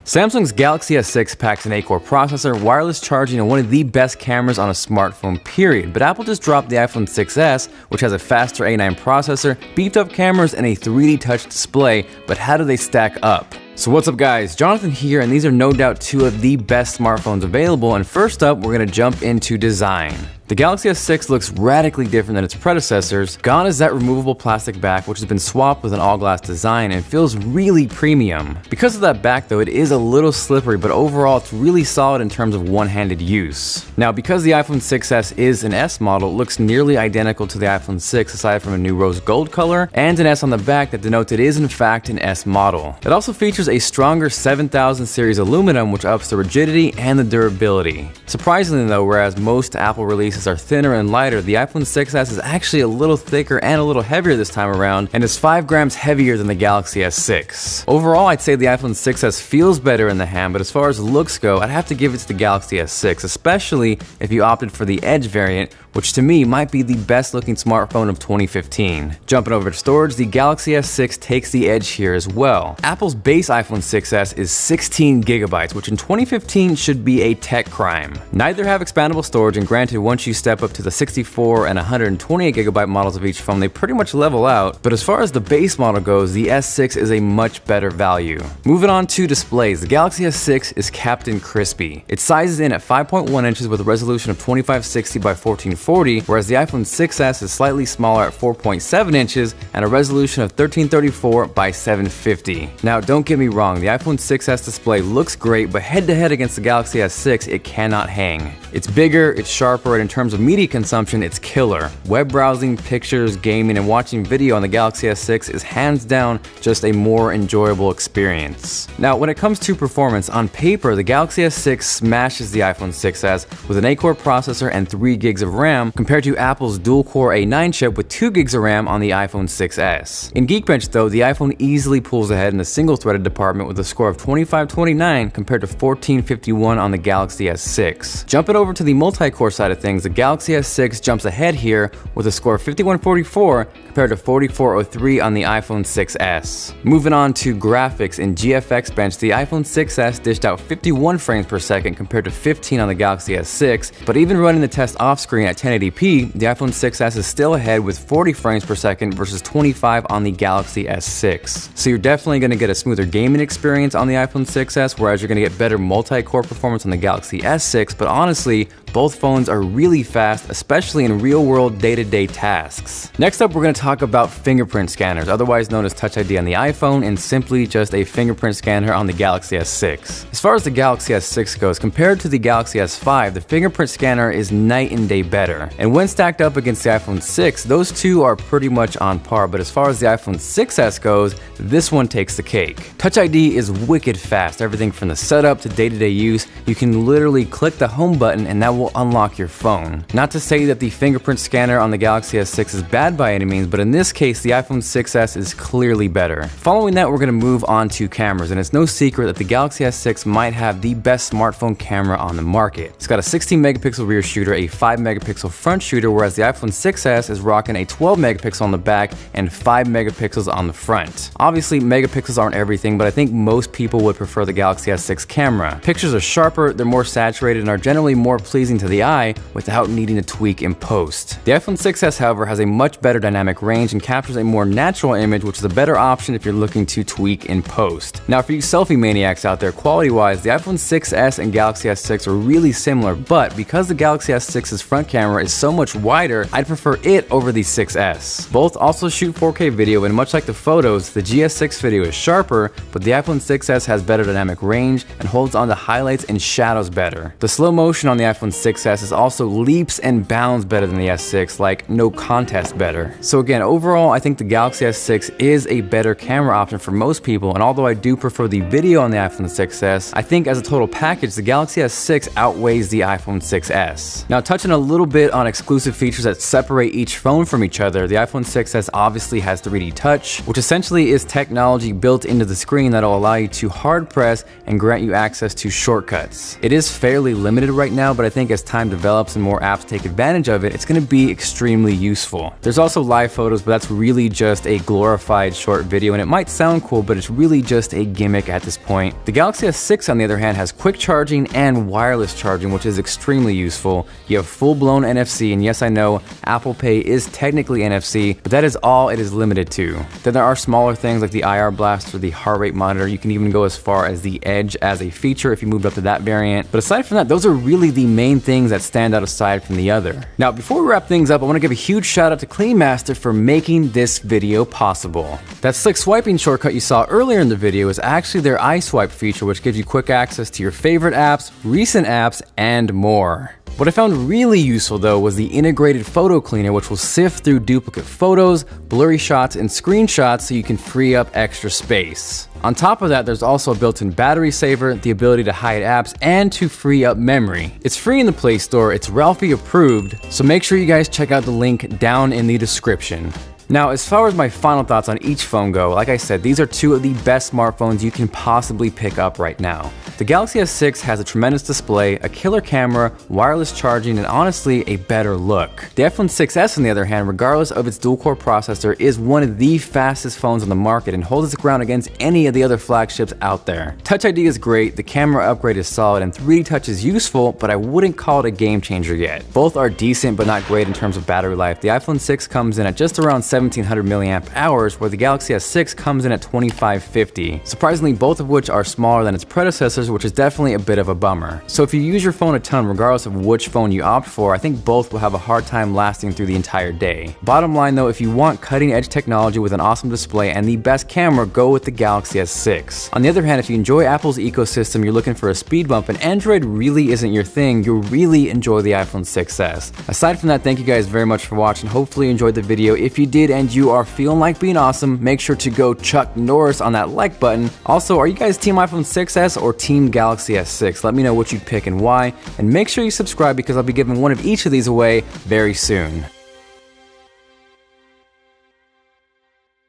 Samsung's Galaxy S6 packs an 8-core processor, wireless charging, and one of the best cameras on a smartphone, period. But Apple just dropped the iPhone 6s, which has a faster A9 processor, beefed up cameras, and a 3D touch display. But how do they stack up? So what's up guys, Jonathan here, and these are no doubt two of the best smartphones available. And first up, we're going to jump into design. The Galaxy S6 looks radically different than its predecessors. Gone is that removable plastic back, which has been swapped with an all-glass design and feels really premium. Because of that back though, it is a little slippery, but overall it's really solid in terms of one-handed use. Now, because the iPhone 6s is an S model, it looks nearly identical to the iPhone 6 aside from a new rose gold color and an S on the back that denotes it is in fact an S model. It also features a stronger 7000 series aluminum, which ups the rigidity and the durability. Surprisingly though, whereas most Apple releases are thinner and lighter, the iPhone 6s is actually a little thicker and a little heavier this time around, and is 5 grams heavier than the Galaxy S6. Overall, I'd say the iPhone 6s feels better in the hand, but as far as looks go, I'd have to give it to the Galaxy S6, especially if you opted for the Edge variant, which to me might be the best looking smartphone of 2015. Jumping over to storage, the Galaxy S6 takes the edge here as well. Apple's base iPhone 6s is 16 gigabytes, which in 2015 should be a tech crime. Neither have expandable storage, and granted, once you step up to the 64 and 128 gigabyte models of each phone, they pretty much level out, but as far as the base model goes, the S6 is a much better value. Moving on to displays, the Galaxy S6 is Captain Crispy. It sizes in at 5.1 inches with a resolution of 2560 by 1440, whereas the iPhone 6s is slightly smaller at 4.7 inches and a resolution of 1334 by 750. Now, don't get me wrong, the iPhone 6s display looks great, but head-to-head against the Galaxy S6, it cannot hang. It's bigger, it's sharper, and in terms of media consumption, it's killer. Web browsing, pictures, gaming, and watching video on the Galaxy S6 is hands down just a more enjoyable experience. Now, when it comes to performance, on paper, the Galaxy S6 smashes the iPhone 6s with an 8-core processor and 3 gigs of RAM compared to Apple's dual-core A9 chip with 2 gigs of RAM on the iPhone 6s. In Geekbench though, the iPhone easily pulls ahead in the single-threaded department with a score of 2529 compared to 1451 on the Galaxy S6. Jumping over to the multi-core side of things, the Galaxy S6 jumps ahead here with a score of 5144 compared to 4403 on the iPhone 6s. Moving on to graphics, in GFX Bench, the iPhone 6s dished out 51 frames per second compared to 15 on the Galaxy S6, but even running the test off-screen at 1080p, the iPhone 6s is still ahead with 40 frames per second versus 25 on the Galaxy S6. So you're definitely going to get a smoother gaming experience on the iPhone 6s, whereas you're going to get better multi-core performance on the Galaxy S6, but honestly, both phones are really fast, especially in real-world day-to-day tasks. Next up, we're going to talk about fingerprint scanners, otherwise known as Touch ID on the iPhone, and simply just a fingerprint scanner on the Galaxy S6. As far as the Galaxy S6 goes, compared to the Galaxy S5, the fingerprint scanner is night and day better. And when stacked up against the iPhone 6, those two are pretty much on par, but as far as the iPhone 6s goes, this one takes the cake. Touch ID is wicked fast, everything from the setup to day-to-day use. You can literally click the home button and that will unlock your phone. Not to say that the fingerprint scanner on the Galaxy S6 is bad by any means, but in this case, the iPhone 6s is clearly better. Following that, we're going to move on to cameras, and it's no secret that the Galaxy S6 might have the best smartphone camera on the market. It's got a 16 megapixel rear shooter, a 5 megapixel front shooter, whereas the iPhone 6s is rocking a 12 megapixel on the back and 5 megapixels on the front. Obviously, megapixels aren't everything, but I think most people would prefer the Galaxy S6 camera. Pictures are sharper, they're more saturated, and are generally more pleasing to the eye without needing to tweak in post. The iPhone 6s, however, has a much better dynamic range and captures a more natural image, which is a better option if you're looking to tweak in post. Now, for you selfie maniacs out there, quality-wise, the iPhone 6s and Galaxy S6 are really similar, but because the Galaxy S6's front camera is so much wider, I'd prefer it over the 6s. Both also shoot 4K video, and much like the photos, the GS6 video is sharper, but the iPhone 6s has better dynamic range and holds on to highlights and shadows better. The slow motion on the iPhone 6s is also leaps and bounds better than the S6, like no contest better. So again, overall, I think the Galaxy S6 is a better camera option for most people, and although I do prefer the video on the iPhone 6s, I think as a total package, the Galaxy S6 outweighs the iPhone 6s. Now, touching a little bit on exclusive features that separate each phone from each other, the iPhone 6s obviously has 3D Touch, which essentially is technology built into the screen that'll allow you to hard press and grant you access to shortcuts. It is fairly limited right now, now, but I think as time develops and more apps take advantage of it, it's going to be extremely useful. There's also live photos, but that's really just a glorified short video, and it might sound cool, but it's really just a gimmick at this point. The Galaxy S6, on the other hand, has quick charging and wireless charging, which is extremely useful. You have full-blown NFC, and yes, I know Apple Pay is technically NFC, but that is all it is limited to. Then there are smaller things like the IR blast or the heart rate monitor. You can even go as far as the Edge as a feature if you moved up to that variant. But aside from that, those are really the main things that stand out aside from the other. Now, before we wrap things up, I want to give a huge shout out to CleanMaster for making this video possible. That slick swiping shortcut you saw earlier in the video is actually their iSwipe feature, which gives you quick access to your favorite apps, recent apps, and more. What I found really useful though was the integrated photo cleaner, which will sift through duplicate photos, blurry shots, and screenshots so you can free up extra space. On top of that, there's also a built-in battery saver, the ability to hide apps, and to free up memory. It's free in the Play Store, it's Ralphie approved, so make sure you guys check out the link down in the description. Now, as far as my final thoughts on each phone go, like I said, these are two of the best smartphones you can possibly pick up right now. The Galaxy S6 has a tremendous display, a killer camera, wireless charging, and honestly, a better look. The iPhone 6s, on the other hand, regardless of its dual-core processor, is one of the fastest phones on the market and holds its ground against any of the other flagships out there. Touch ID is great, the camera upgrade is solid, and 3D Touch is useful, but I wouldn't call it a game changer yet. Both are decent, but not great in terms of battery life. The iPhone 6 comes in at just around 1700 milliamp hours, where the Galaxy S6 comes in at 2550. Surprisingly, both of which are smaller than its predecessors, which is definitely a bit of a bummer. So if you use your phone a ton, regardless of which phone you opt for, I think both will have a hard time lasting through the entire day. Bottom line though, if you want cutting edge technology with an awesome display and the best camera, go with the Galaxy S6. On the other hand, if you enjoy Apple's ecosystem, you're looking for a speed bump, and Android really isn't your thing, you'll really enjoy the iPhone 6s. Aside from that, thank you guys very much for watching. Hopefully you enjoyed the video. If you did and you are feeling like being awesome, make sure to go Chuck Norris on that like button. Also, are you guys team iPhone 6s or team Galaxy S6? Let me know what you'd pick and why, and make sure you subscribe because I'll be giving one of each of these away very soon.